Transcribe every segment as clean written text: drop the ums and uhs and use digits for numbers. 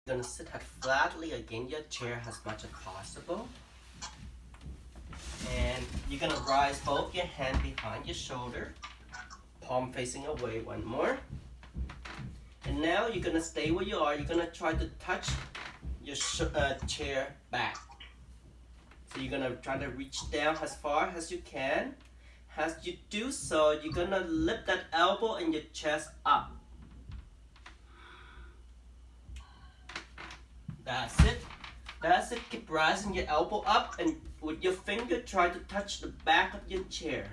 You're gonna sit flatly against your chair as much as possible. And you're gonna rise both your hands behind your shoulder, palm facing away. One more. And now you're gonna stay where you are. You're gonna try to touch your chair back. So you're gonna try to reach down as far as you can. As you do so, you're gonna lift that elbow and your chest up. That's it. That's it. Keep rising your elbow up and with your finger try to touch the back of your chair.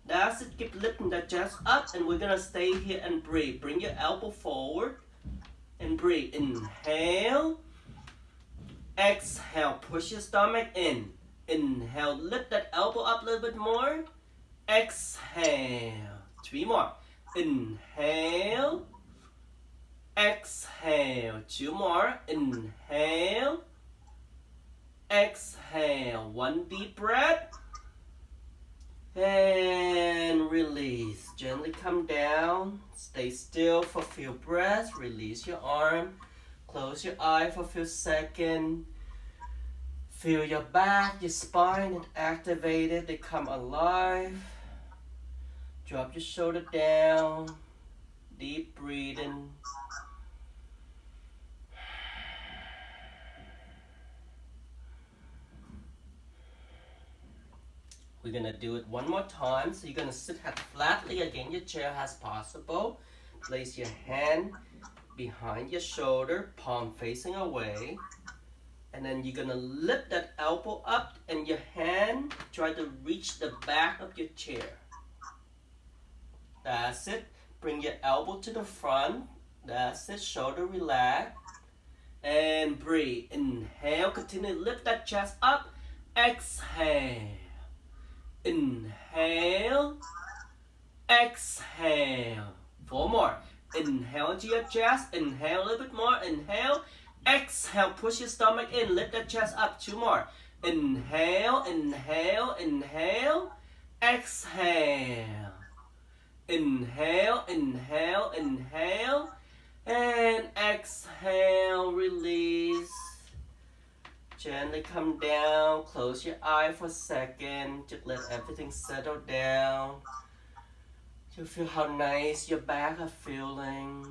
That's it. Keep lifting that chest up and we're gonna stay here and breathe. Bring your elbow forward and breathe. Inhale. Exhale. Push your stomach in. Inhale. Lift that elbow up a little bit more. Exhale. 3 more. Inhale. Exhale. 2 more. Inhale. Exhale. 1 deep breath. And release. Gently come down. Stay still for a few breaths. Release your arm. Close your eye for a few seconds. Feel your back, your spine is activated. They come alive. Drop your shoulder down. Deep breathing. We're gonna do it one more time. So you're gonna sit flatly against your chair as possible. Place your hand behind your shoulder, palm facing away. And then you're gonna lift that elbow up and your hand try to reach the back of your chair. That's it. Bring your elbow to the front. That's it. Shoulder relax. And breathe. Inhale. Continue to lift that chest up. Exhale. Inhale. Exhale. 4 more. Inhale into your chest. Inhale a little bit more. Inhale. Exhale. Push your stomach in. Lift that chest up. 2 more. Inhale. Inhale. Inhale. Exhale. Inhale. Inhale. Inhale. And exhale. Release. Gently come down. Close your eye for a second. Just let everything settle down. You feel how nice your back are feeling.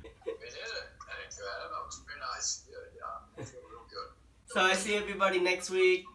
We did it. Thank you, Adam. That was very nice. Yeah, I feel real good. So I see everybody next week.